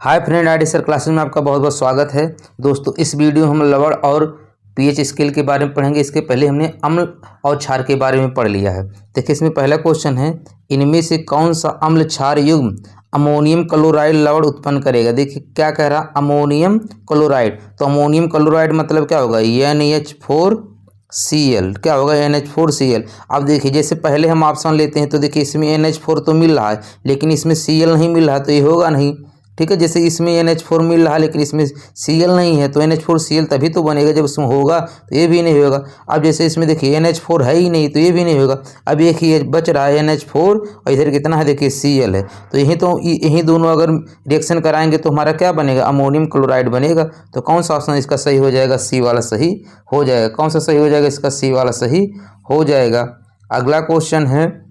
Hi friend, ID sir classes में आपका बहुत बहुत स्वागत है। दोस्तों, इस वीडियो में हम लवण और पीएच स्केल के बारे में पढ़ेंगे। इसके पहले हमने अम्ल और क्षार के बारे में पढ़ लिया है। देखिए, इसमें पहला क्वेश्चन है, इनमें से कौन सा अम्ल क्षार युग्म अमोनियम क्लोराइड लवण उत्पन्न करेगा। देखिए क्या कह रहा, अमोनियम क्लोराइड। तो अमोनियम क्लोराइड मतलब क्या होगा, NH4Cl। क्या होगा, NH4Cl। अब देखिए, जैसे पहले हम ऑप्शन लेते हैं तो देखिए इसमें NH4 तो मिल रहा है लेकिन इसमें Cl नहीं मिल रहा, तो ये होगा नहीं। ठीक है, जैसे इसमें NH4 मिल रहा है लेकिन इसमें Cl नहीं है, तो NH4Cl तभी तो बनेगा जब उसमें होगा, तो ये भी नहीं होगा। अब जैसे इसमें देखिए NH4 है ही नहीं, तो ये भी नहीं होगा। अब एक ही बच रहा है NH4 और इधर कितना है, देखिए Cl है। तो यही दोनों अगर रिएक्शन कराएंगे तो हमारा क्या बनेगा, अमोनियम क्लोराइड बनेगा। तो कौन सा ऑप्शन इसका सही हो जाएगा, सी वाला सही हो जाएगा। कौन सा सही हो जाएगा, इसका सी वाला सही हो जाएगा। अगला क्वेश्चन है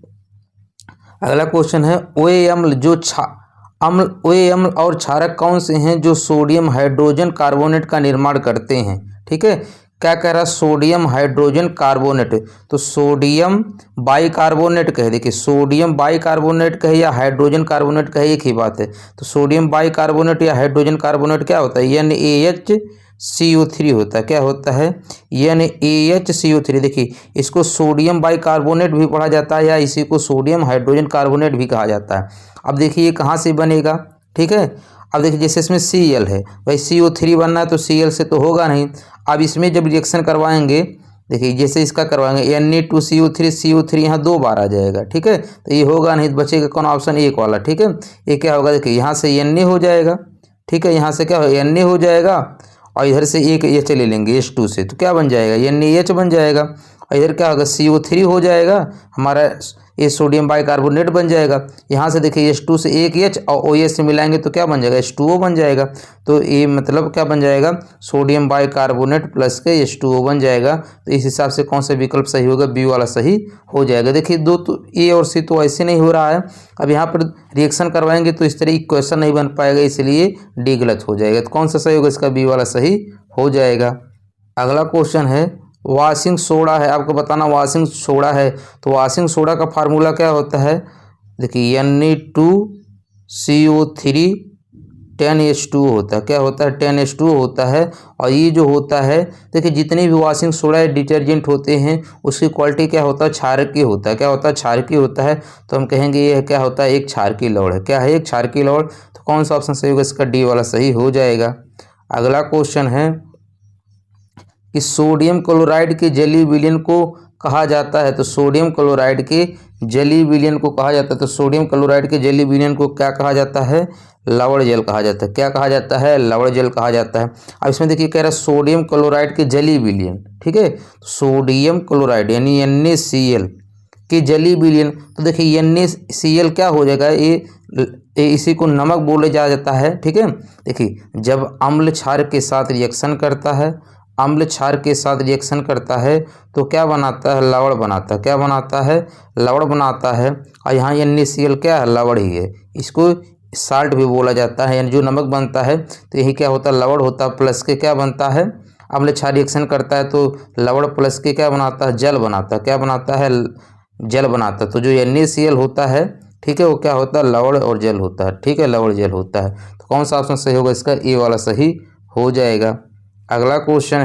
ओए अम्ल और क्षारक कौन से हैं जो सोडियम हाइड्रोजन कार्बोनेट का निर्माण करते हैं। ठीक है, क्या कह रहा है, सोडियम हाइड्रोजन कार्बोनेट। तो सोडियम बाइकार्बोनेट कहे, देखिए सोडियम बाइकार्बोनेट कहे या हाइड्रोजन कार्बोनेट कहे, एक ही बात है। तो सोडियम बाइकार्बोनेट या हाइड्रोजन कार्बोनेट क्या होता है, NaHCO3 होता है। क्या होता है, NaHCO3। देखिए, इसको सोडियम बाइकार्बोनेट भी पढ़ा जाता है या इसी को सोडियम हाइड्रोजन कार्बोनेट भी कहा जाता है। अब देखिए ये कहाँ से बनेगा, ठीक है। अब देखिए जैसे इसमें Cl है, भाई CO3 बनना है तो Cl से तो होगा नहीं। अब इसमें जब रिएक्शन करवाएंगे, देखिए जैसे इसका करवाएंगे Na2CO3 यहाँ 2 बार आ जाएगा। ठीक है, तो ये होगा नहीं, बचेगा कौन, ऑप्शन एक वाला। ठीक है, ये क्या होगा, देखिए यहाँ से Na हो जाएगा। ठीक है, यहाँ से क्या हो, Na हो जाएगा और इधर से एक H ले लेंगे H2 से, तो क्या बन जाएगा, NaH बन जाएगा। और इधर क्या होगा, CO3 हो जाएगा हमारा, ये सोडियम बाइकार्बोनेट बन जाएगा। यहाँ से देखिए H2 से एक H और OH से मिलाएंगे तो क्या बन जाएगा, H2O बन जाएगा। तो ये मतलब क्या बन जाएगा, सोडियम बाइकार्बोनेट प्लस के H2O बन जाएगा। तो इस हिसाब से कौन सा विकल्प सही होगा, बी वाला सही हो जाएगा। देखिए दो तो ए और सी तो ऐसे नहीं हो रहा है। अब यहाँ पर रिएक्शन करवाएंगे तो इस तरह इक्वेशन नहीं बन पाएगा, इसलिए डी गलत हो जाएगा। तो कौन सा सही होगा, इसका बी वाला सही हो जाएगा। अगला क्वेश्चन है, वॉशिंग सोडा है, आपको बताना वॉशिंग सोडा है। तो वॉशिंग सोडा का फार्मूला क्या होता है, देखिए Na2CO3 10H2O होता है। क्या होता है, 10H2O होता है। और ये जो होता है, देखिए जितने भी वॉशिंग सोडा या डिटर्जेंट होते हैं उसकी क्वालिटी क्या होता है, क्षारकीय होता है। क्या होता है, क्षारकीय होता है। तो हम कहेंगे ये क्या होता है, एक क्षारकीय लवण है। क्या है, एक क्षारकीय लवण। तो कौन सा ऑप्शन सही होगा, इसका डी वाला सही हो जाएगा। अगला क्वेश्चन है कि सोडियम क्लोराइड के जलीय विलयन को कहा जाता है। तो सोडियम क्लोराइड के जलीय विलयन को कहा जाता है। तो सोडियम क्लोराइड के जलीय विलयन को क्या कहा जाता है, लवण जल कहा जाता है। क्या कहा जाता है, लवण जल कहा जाता है। अब इसमें देखिए कह रहा है सोडियम क्लोराइड के जलीय विलयन। ठीक है, सोडियम क्लोराइड यानी NaCl के जलीय विलयन। तो देखिए NaCl क्या हो जाएगा, ये इसी को नमक बोले जाता है। ठीक है, देखिए जब अम्ल क्षार के साथ रिएक्शन करता है, अम्ल क्षार के साथ रिएक्शन करता है तो क्या बनाता है, लवण बनाता है। क्या बनाता है, लवण बनाता है। और यहाँ NaCl क्या है, लवण ही है। इसको साल्ट भी बोला जाता है, यानी जो नमक बनता है तो यही क्या होता है, लवण होता है। प्लस के क्या बनता है, अम्ल क्षार रिएक्शन करता है तो लवण प्लस के क्या बनाता है, जल बनाता है। क्या बनाता है, जल बनाता है। तो जो NaCl होता है, ठीक है, वो क्या होता है, लवण और जल होता है। ठीक है, लवण जल होता है। तो कौन सा ऑप्शन सही होगा, इसका ए वाला सही हो जाएगा। अगला क्वेश्चन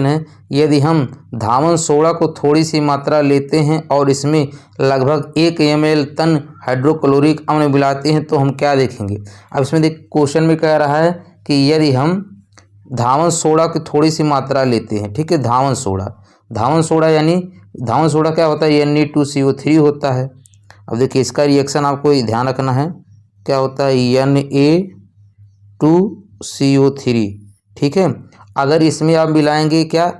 है, यदि हम धावन सोडा को थोड़ी सी मात्रा लेते हैं और इसमें लगभग 1 ml तन हाइड्रोक्लोरिक अम्ल मिलाते हैं तो हम क्या देखेंगे। अब इसमें देख, क्वेश्चन में कह रहा है कि यदि हम धावन सोडा की थोड़ी सी मात्रा लेते हैं। ठीक है, धावन सोडा यानी धावन सोडा क्या होता है, Na2CO3 होता है। अब देखिए इसका रिएक्शन आपको ध्यान रखना है, क्या होता है, Na2CO3। ठीक है, अगर इसमें आप मिलाएंगे क्या,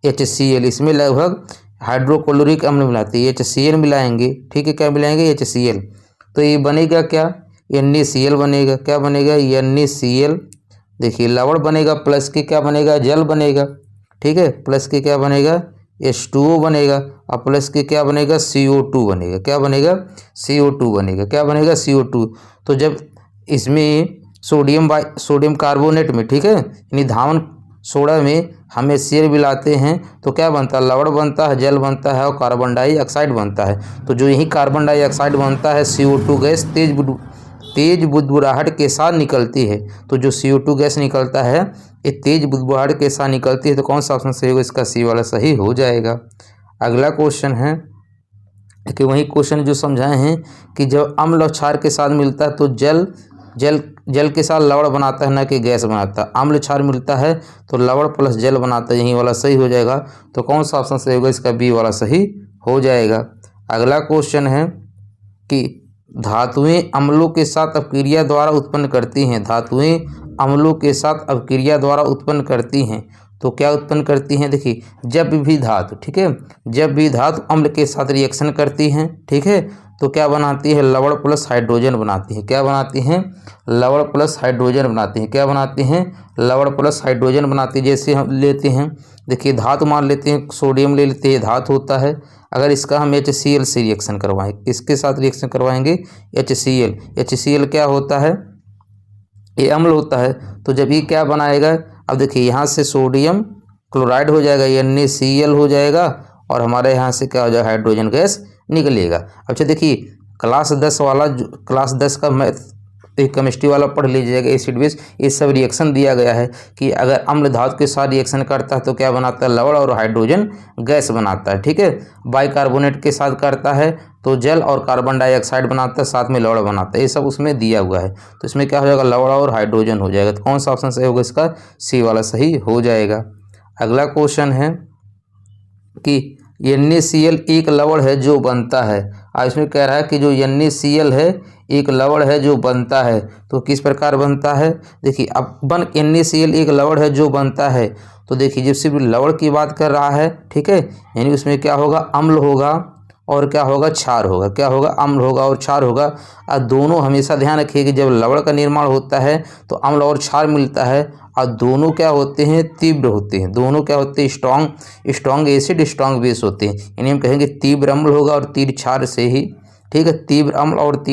HCl, इसमें लगभग हाइड्रोक्लोरिक अम्ल मिलाते हैं, HCl मिलाएंगे। ठीक है, क्या मिलाएंगे, HCl। तो ये बनेगा क्या, NaCl बनेगा। क्या बनेगा, NaCl। देखिए लवण बनेगा, प्लस के क्या बनेगा, जल बनेगा। ठीक है, प्लस के क्या बनेगा, H2O बनेगा। और प्लस के क्या बनेगा, CO2 बनेगा। क्या बनेगा, CO2 बनेगा। क्या बनेगा, CO2। तो जब इसमें सोडियम कार्बोनेट में, ठीक है, यानी धावन सोडा में हम HCl मिलाते हैं तो क्या बनता है, लवण बनता है, जल बनता है और कार्बन डाइऑक्साइड बनता है। तो जो यही कार्बन डाइऑक्साइड बनता है, CO2 गैस तेज बुदबुदाहट के साथ निकलती है। तो जो CO2 गैस निकलता है ये तेज बुदबुदाहट के साथ निकलती है। तो कौन सा ऑप्शन सही होगा? इसका सी वाला सही हो जाएगा। अगला क्वेश्चन है कि वही क्वेश्चन जो समझाए हैं कि जब अम्ल और क्षार के साथ मिलता है तो जल के साथ लवण बनाता है, ना कि गैस बनाता है। अम्ल क्षार मिलता है तो लवण प्लस जल बनाता है, यही वाला सही हो जाएगा। तो कौन सा ऑप्शन सही होगा? इसका बी वाला सही हो जाएगा। अगला क्वेश्चन है कि धातुएं अम्लों के साथ अपक्रिया द्वारा उत्पन्न करती हैं। धातुएं अम्लों के साथ अपक्रिया द्वारा उत्पन्न करती हैं तो क्या उत्पन्न करती हैं? देखिए, जब भी धातु, ठीक है, जब भी धातु अम्ल के साथ रिएक्शन करती हैं, ठीक है, तो क्या बनाती है? लवण प्लस हाइड्रोजन बनाती है। क्या बनाती हैं? लवण प्लस हाइड्रोजन बनाती हैं। क्या बनाती हैं? लवण प्लस हाइड्रोजन बनाती है। जैसे हम लेते हैं, देखिए धातु मान लेते हैं, सोडियम ले लेते हैं, धातु होता है। अगर इसका हम HCl से रिएक्शन करवाएं, किसके साथ रिएक्शन करवाएंगे? HCl। HCl क्या होता है? ये अम्ल होता है। तो जब ये क्या बनाएगा? अब देखिए यहाँ से सोडियम क्लोराइड हो जाएगा, NaCl हो जाएगा, और हमारे यहाँ से क्या हो जाएगा? हाइड्रोजन गैस निकलेगा। अच्छा देखिए, क्लास 10 वाला जो क्लास 10 का मैथ केमिस्ट्री वाला पढ़ लीजिएगा। एसिड बेस ये सब रिएक्शन दिया गया है कि अगर अम्ल धातु के साथ रिएक्शन करता है तो क्या बनाता है? लवण और हाइड्रोजन गैस बनाता है, ठीक है। बाइकार्बोनेट के साथ करता है तो जल और कार्बन डाइऑक्साइड बनाता है, साथ में लवण बनाता है। ये सब उसमें दिया हुआ है। तो इसमें क्या हो जाएगा? लवण और हाइड्रोजन हो जाएगा। तो कौन सा ऑप्शन सही होगा? इसका सी वाला सही हो जाएगा। अगला क्वेश्चन है कि NaCl एक लवण है जो बनता है। आज इसमें कह रहा है कि जो NaCl है एक लवण है जो बनता है। तो किस प्रकार बनता है? देखिए, अब NaCl एक लवण है जो बनता है, तो देखिए जब सिर्फ लवण की बात कर रहा है, ठीक है, यानी उसमें क्या होगा? अम्ल होगा और क्या होगा? क्षार होगा। क्या होगा? अम्ल होगा और क्षार होगा। और दोनों हमेशा ध्यान रखिए कि जब लवण का निर्माण होता है तो अम्ल और क्षार मिलता है, और दोनों क्या होते हैं? तीव्र होते हैं। दोनों क्या होते हैं? स्ट्रॉन्ग एसिड स्ट्रॉन्ग बेस होते हैं। यानी हम कहेंगे तीव्र अम्ल होगा और तीव्र क्षार से ही, ठीक है, तीव्र अम्ल और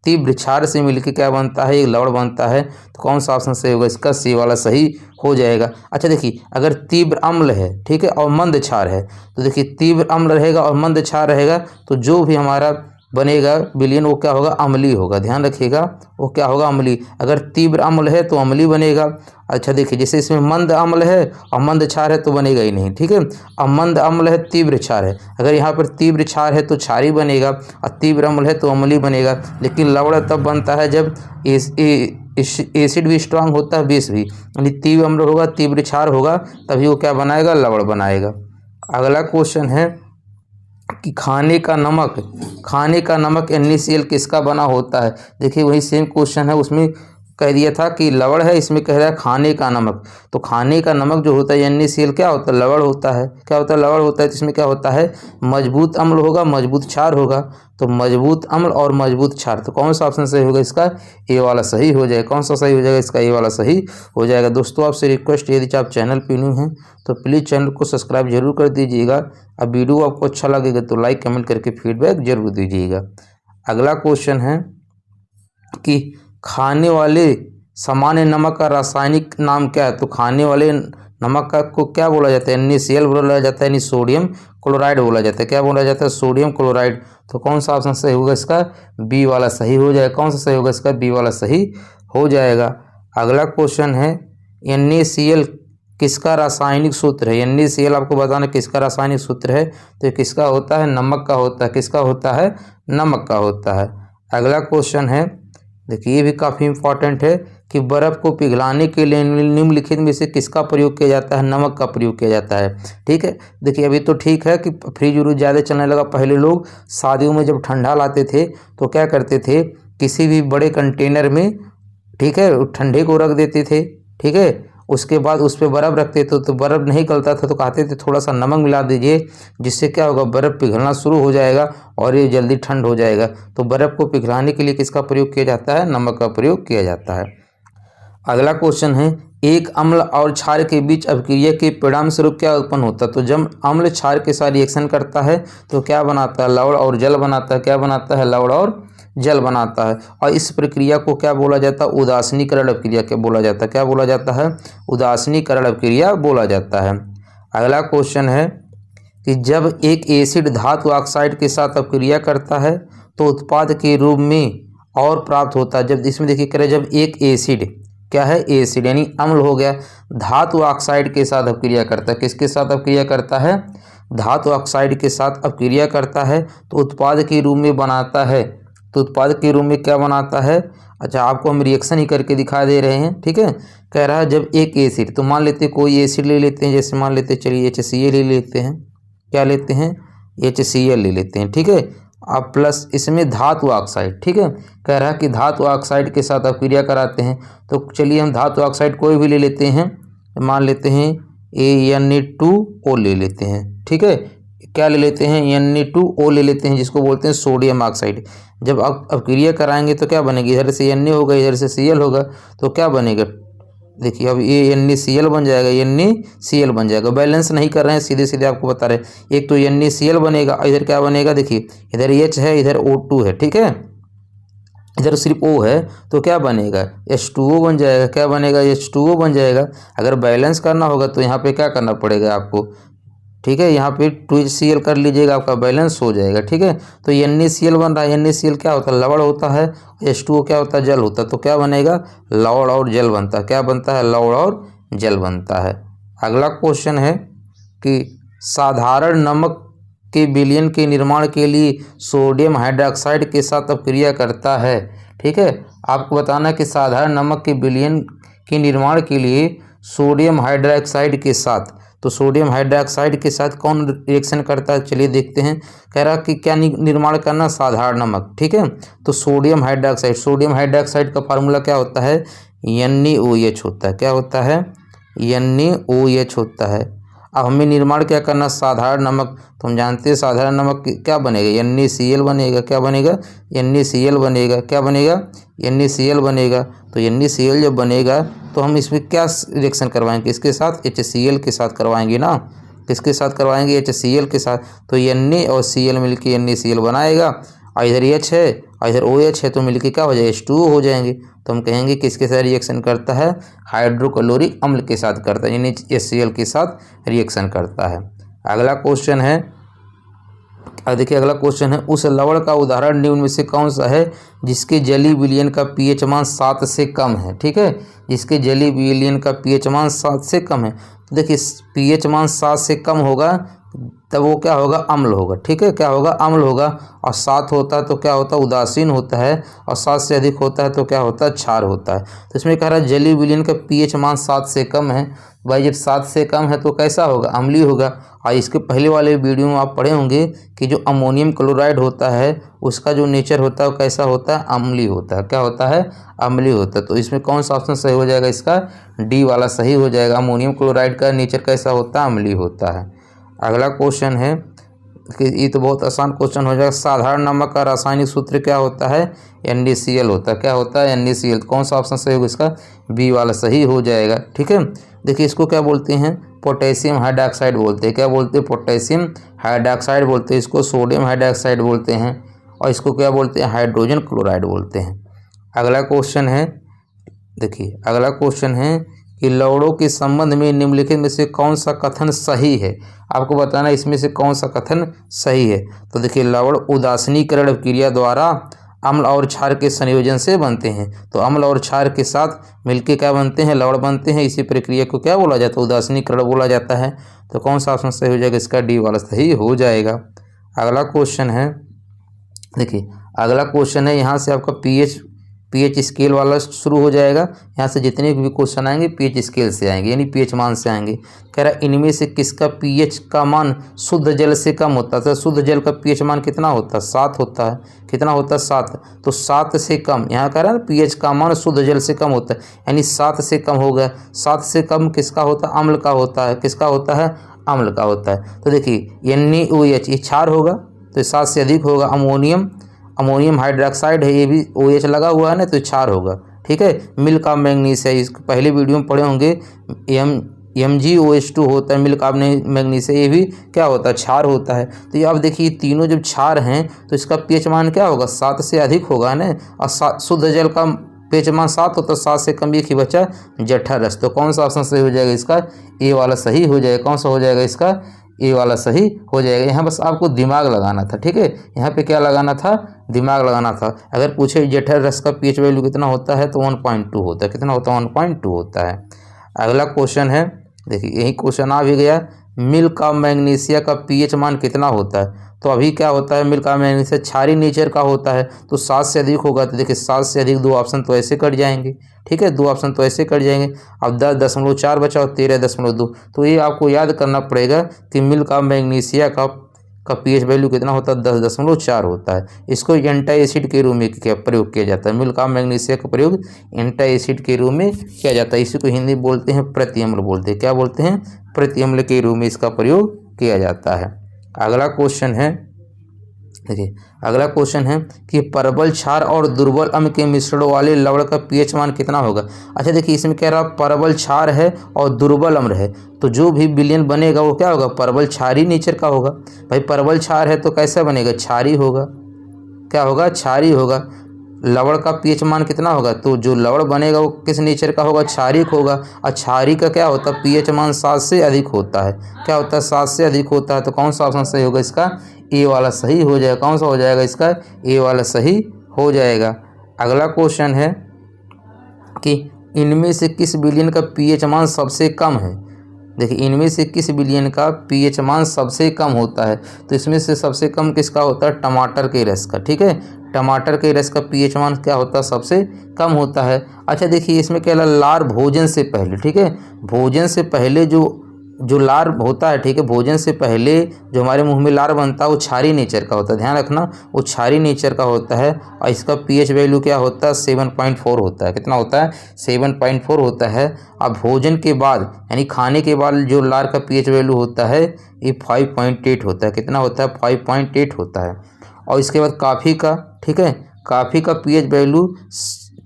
तीव्र क्षार से मिलकर क्या बनता है? एक लवण बनता है। तो कौन सा ऑप्शन सही होगा? इसका सी वाला सही हो जाएगा। अच्छा देखिए, अगर तीव्र अम्ल है, ठीक है, और मंद क्षार है, तो देखिए तीव्र अम्ल रहेगा और मंद क्षार रहेगा, तो जो भी हमारा बनेगा विलयन वो क्या होगा? अम्लीय होगा। ध्यान रखिएगा, वो क्या होगा? अम्लीय। अगर तीव्र अम्ल है तो अम्लीय बनेगा। अच्छा देखिए, जैसे इसमें मंद अम्ल है और मंद क्षार है तो बनेगा ही नहीं, ठीक है। अब मंद अम्ल है, तीव्र क्षार है, अगर यहाँ पर तीव्र क्षार है तो क्षारी बनेगा, और तीव्र अम्ल है तो अम्लीय बनेगा। लेकिन लवण तब बनता है जब एसिड भी स्ट्रांग होता है, बेस भी, यानी तीव्र अम्ल होगा, तीव्र क्षार होगा, तभी वो क्या बनाएगा? लवण बनाएगा। अगला क्वेश्चन है कि खाने का नमक NaCl किसका बना होता है? देखिए वही सेम क्वेश्चन है, उसमें कह दिया था कि लवण है, इसमें कह रहा है खाने का नमक। तो खाने का नमक जो होता है NaCl क्या होता है? लवण होता है। क्या होता है? लवण होता है। तो इसमें क्या होता है? मजबूत अम्ल होगा, मजबूत क्षार होगा। तो मजबूत अम्ल और मजबूत क्षार, तो कौन सा ऑप्शन सही होगा? इसका ए वाला सही हो जाएगा। कौन सा सही हो जाएगा? इसका ए वाला सही हो जाएगा। दोस्तों आपसे रिक्वेस्ट, यदि आप चैनल पर न्यू हैं तो प्लीज़ चैनल को सब्सक्राइब जरूर कर दीजिएगा। अब वीडियो आपको अच्छा लगेगा तो लाइक कमेंट करके फीडबैक जरूर दीजिएगा। अगला क्वेश्चन है कि खाने वाले सामान्य नमक का रासायनिक नाम क्या है? तो खाने वाले नमक का को क्या बोला जाता है? NaCl बोला जाता है, यानी सोडियम क्लोराइड बोला जाता है। क्या बोला जाता है? Sodium chloride. तो कौन सा ऑप्शन सही होगा? इसका बी वाला सही हो जाएगा। कौन सा सही होगा? इसका बी वाला सही हो जाएगा। अगला क्वेश्चन है NaCl किसका रासायनिक सूत्र है? NaCl आपको बताना किसका रासायनिक सूत्र है। तो ये किसका होता है? नमक का होता है। किसका होता है? नमक का होता है। अगला क्वेश्चन है, देखिए ये भी काफ़ी इंपॉर्टेंट है कि बर्फ़ को पिघलाने के लिए निम्नलिखित में से किसका प्रयोग किया जाता है? नमक का प्रयोग किया जाता है, ठीक है। देखिए अभी तो ठीक है कि फ्रिज व्रिज ज़्यादा चलने लगा। पहले लोग शादियों में जब ठंडा लाते थे तो क्या करते थे? किसी भी बड़े कंटेनर में, ठीक है, ठंडे को रख देते थे, ठीक है, उसके बाद उस पर बर्फ़ रखते थे तो बर्फ़ नहीं गलता था, तो कहते थे थोड़ा सा नमक मिला दीजिए, जिससे क्या होगा? बर्फ़ पिघलना शुरू हो जाएगा और ये जल्दी ठंड हो जाएगा। तो बर्फ़ को पिघलाने के लिए किसका प्रयोग किया जाता है? नमक का प्रयोग किया जाता है। अगला क्वेश्चन है, एक अम्ल और क्षार के बीच अपक्रिया के परिणाम स्वरूप क्या उत्पन्न होता है? तो जब अम्ल क्षार के साथ रिएक्शन करता है तो क्या बनाता है? लवण और जल बनाता है। क्या बनाता है? लवण और जल बनाता है। और इस प्रक्रिया को क्या बोला जाता है? उदासीनीकरण अपक्रिया क्या बोला जाता है? क्या बोला जाता है? उदासीनीकरण अपक्रिया बोला जाता है। अगला क्वेश्चन है कि जब एक एसिड धातु ऑक्साइड के साथ अपक्रिया करता है तो उत्पाद के रूप में और प्राप्त होता है जब इसमें देखिए करें जब एक एसिड क्या है एसिड यानी अम्ल हो गया धातु ऑक्साइड के साथ अपक्रिया करता है। किसके साथ अपक्रिया करता है? धातु ऑक्साइड के साथ अपक्रिया करता है तो उत्पाद के रूप में बनाता है। तो उत्पाद के रूप में क्या बनाता है? अच्छा आपको हम रिएक्शन ही करके दिखा दे रहे हैं, ठीक है। कह रहा है जब एक एसिड, तो मान लेते हैं कोई एसिड ले लेते हैं, जैसे मान लेते हैं चलिए HCl ले लेते हैं। क्या लेते हैं? HCl ले लेते हैं, ठीक है। अब प्लस इसमें धातु ऑक्साइड, ठीक है। कह रहा है कि धातु ऑक्साइड के साथ अपक्रिया कराते हैं। तो चलिए हम धातु ऑक्साइड कोई भी ले लेते हैं, मान लेते हैं Na2O ले लेते हैं, ठीक है। क्या ले लेते हैं? Na2O ले लेते हैं, जिसको बोलते हैं सोडियम ऑक्साइड। जब आप अपक्रिया कराएंगे तो क्या बनेगी? इधर से Na होगा, इधर से Cl होगा, तो क्या बनेगा? देखिए अब ये NaCl बन जाएगा, NaCl बन जाएगा। बैलेंस नहीं कर रहे हैं, सीधे सीधे आपको बता रहे हैं। एक तो NaCl बनेगा, इधर क्या बनेगा? देखिए इधर H है, इधर O2 है, ठीक है। इधर सिर्फ O है तो क्या बनेगा? H2O बन जाएगा। क्या बनेगा? H2O बन जाएगा। अगर बैलेंस करना होगा तो यहाँ पे क्या करना पड़ेगा आपको, ठीक है। यहाँ पे 2HCl कर लीजिएगा, आपका बैलेंस हो जाएगा, ठीक है। तो NaCl बन रहा है। NaCl क्या होता है? लवण होता है। H2O क्या होता है? जल होता है। तो क्या बनेगा? लवण और जल बनता है। क्या बनता है? लवण और जल बनता है। अगला क्वेश्चन है कि साधारण नमक के विलयन के निर्माण के लिए सोडियम हाइड्रोक्साइड के साथ अपक्रिया करता है, ठीक है। आपको बताना कि साधारण नमक के विलयन के निर्माण के लिए सोडियम हाइड्रोक्साइड के साथ, तो सोडियम हाइड्रोक्साइड के साथ कौन रिएक्शन करता है? चलिए देखते हैं। कह रहा कि क्या निर्माण करना? साधारण नमक, ठीक है। तो सोडियम हाइड्रोक्साइड का फार्मूला क्या होता है? NaOH होता है। क्या होता है? NaOH होता है। अब हमें निर्माण क्या करना? साधारण नमक। तो हम जानते हैं साधारण नमक क्या बनेगा? NaCl बनेगा। क्या बनेगा? NaCl बनेगा। क्या बनेगा? NaCl बनेगा। तो NaCl जब बनेगा तो हम इसमें क्या रिएक्शन करवाएंगे? इसके साथ HCl के साथ करवाएंगे ना। किसके साथ करवाएंगे? HCl के साथ। तो Na और Cl मिलकर NaCl बनाएगा, और इधर H है और इधर OH है, तो मिलके क्या हो जाएगा? H2O हो जाएंगे। तो हम कहेंगे कि इसके साथ रिएक्शन करता है हाइड्रोक्लोरिक अम्ल के साथ करता है, यानी HCl के साथ रिएक्शन करता है। अगला क्वेश्चन है, देखिए अगला क्वेश्चन है, उस लवण का उदाहरण निम्न में से कौन सा है जिसके जलीय विलयन का pH मान 7 से कम है, ठीक है। जिसके जलीय विलयन का pH मान 7 से कम है। तो देखिए pH मान 7 से कम होगा तब वो क्या होगा? अम्ल होगा, ठीक है। क्या होगा? अम्ल होगा। और 7 होता है तो क्या होता है? उदासीन होता है। और 7 से अधिक होता है तो क्या होता है? क्षार होता है। तो इसमें कह रहा है जलीय विलयन का pH मान 7 से कम है। भाई जब 7 से कम है तो कैसा होगा? अम्लीय होगा। और इसके पहले वाले वीडियो में आप पढ़े होंगे कि जो अमोनियम क्लोराइड होता है उसका जो नेचर होता है वो कैसा होता है? अम्लीय होता है। क्या होता है? अम्लीय होता है। तो इसमें कौन सा ऑप्शन सही हो जाएगा? इसका डी वाला सही हो जाएगा। अमोनियम क्लोराइड का नेचर कैसा होता है? अम्लीय होता है। अगला क्वेश्चन है कि ये तो बहुत आसान क्वेश्चन हो जाएगा। साधारण नमक का रासायनिक सूत्र क्या होता है? NaCl होता है। क्या होता है? NaCl। कौन सा ऑप्शन सही होगा? इसका बी वाला सही हो जाएगा, ठीक है। देखिए इसको क्या बोलते हैं? पोटेशियम हाइड्रोक्साइड बोलते हैं। क्या बोलते हैं? पोटेशियम हाइड्रोक्साइड बोलते हैं। इसको सोडियम हाइड्रोक्साइड बोलते हैं, और इसको क्या बोलते हैं? हाइड्रोजन क्लोराइड बोलते हैं। अगला क्वेश्चन है, देखिए अगला क्वेश्चन है कि लवणों के संबंध में निम्नलिखित में से कौन सा कथन सही है? आपको बताना इसमें से कौन सा कथन सही है। तो देखिए लवण उदासीनीकरण क्रिया द्वारा अम्ल और क्षार के संयोजन से बनते हैं। तो अम्ल और क्षार के साथ मिलके क्या बनते हैं? लवण बनते हैं। इसी प्रक्रिया को क्या बोला जाता है? उदासीनीकरण बोला जाता है। तो कौन सा ऑप्शन सही हो जाएगा? इसका डी वाला सही हो जाएगा। अगला क्वेश्चन है, देखिए अगला क्वेश्चन है, यहाँ से आपका पीएच स्केल वाला शुरू हो जाएगा। यहाँ से जितने भी क्वेश्चन आएंगे पीएच स्केल से आएंगे, यानी पीएच मान से आएंगे। कह रहा इनमें से किसका पीएच का मान शुद्ध जल से कम होता है? तो शुद्ध जल का पीएच मान कितना होता है? 7 होता है। कितना होता है? 7। तो 7 से कम, यहाँ कह रहा है पीएच का मान शुद्ध जल से कम होता है, यानी 7 से कम हो गया। 7 से कम किसका होता है? अम्ल का होता है। किसका होता है? अम्ल का होता है। तो देखिए NaOH ये क्षार होगा, तो 7 से अधिक होगा। अमोनियम हाइड्रोक्साइड है, ये भी OH लगा हुआ है ना, तो क्षार होगा, ठीक है। मिल्क ऑफ मैंगनीज है, इसको पहले वीडियो में पढ़े होंगे। MgOH2 होता है, मिल्क ऑफ मैंगनीज है, ये भी क्या होता है? क्षार होता है। तो ये अब देखिए तीनों जब क्षार हैं तो इसका pH मान क्या होगा? 7 से अधिक होगा ना। और शुद्ध जल का pH मान 7 होता है, 7 से कम एक ही बचा जठर रस। तो कौन सा ऑप्शन सही हो जाएगा? इसका ए वाला सही हो जाएगा। कौन सा हो जाएगा? इसका ए वाला सही हो जाएगा। यहाँ बस आपको दिमाग लगाना था, ठीक है। यहाँ पे क्या लगाना था? दिमाग लगाना था। अगर पूछे जठर रस का पीएच वैल्यू कितना होता है तो 1.2 होता है। कितना होता है? 1.2 होता है। अगला क्वेश्चन है, देखिए यही क्वेश्चन आ भी गया, मिल्क ऑफ मैग्नीशिया का पीएच मान कितना होता है? तो अभी क्या होता है, मिल्क ऑफ मैग्नीशिया क्षारीय नेचर का होता है, तो 7 से अधिक होगा। तो देखिए 7 से अधिक 2 ऑप्शन तो ऐसे कट जाएंगे, ठीक है, 2 ऑप्शन तो ऐसे कट जाएंगे। अब 10.4 बचा और 13.2, तो ये आपको याद करना पड़ेगा कि मिल्क ऑफ मैग्नीशिया का पीएच वैल्यू कितना होता है? 10.4 होता है। इसको एंटी एसिड के रूप में क्या प्रयोग किया जाता है? मिल्क ऑफ मैग्नीशिया का प्रयोग एंटी एसिड के रूप में किया जाता है। इसी को हिंदी बोलते हैं प्रतिअम्ल बोलते हैं। क्या बोलते हैं? प्रतिअम्ल के रूप में इसका प्रयोग किया जाता है। अगला क्वेश्चन है, देखिए अगला क्वेश्चन है कि परबल क्षार और दुर्बल अम्ल के मिश्रण वाले लवण का पीएच मान कितना होगा? अच्छा देखिए इसमें कह रहा परबल क्षार है और दुर्बल अम्ल है, तो जो भी विलयन बनेगा वो क्या होगा? परबल क्षारी नेचर का होगा। भाई परबल क्षार है तो कैसा बनेगा? क्षारी होगा। क्या होगा? क्षारी होगा। लवण का पीएच मान कितना होगा? तो जो लवण बनेगा वो किस नेचर का होगा? क्षारिक होगा। और क्षारी का क्या होता है? पीएच मान 7 से अधिक होता है। क्या होता है? 7 से अधिक होता है। तो कौन सा ऑप्शन सही होगा इसका? ए वाला सही हो जाएगा। कौन सा हो जाएगा इसका? ए वाला सही हो जाएगा। अगला क्वेश्चन है कि इनमें से किस विलयन का पीएच मान सबसे कम है? देखिए इनमें से किस विलयन का पीएच मान सबसे कम होता है? तो इसमें से सबसे कम किसका होता है? टमाटर के रस का, ठीक है। टमाटर के रस का पीएच मान क्या होता है? सबसे कम होता है। अच्छा देखिए इसमें क्या लार भोजन से पहले, ठीक है, भोजन से पहले जो लार होता है, ठीक है, भोजन से पहले जो हमारे मुंह में लार बनता है वो क्षारीय नेचर का होता है। ध्यान रखना वो क्षारीय नेचर का होता है। और इसका पीएच वैल्यू क्या होता है? 7.4 होता है। कितना होता है? 7.4 होता है। अब भोजन के बाद यानी खाने के बाद जो लार का पीएच वैल्यू होता है ये 5.8 होता है। कितना होता है? 5.8 होता है। और इसके बाद कॉफ़ी का, ठीक है, कॉफ़ी का पीएच वैल्यू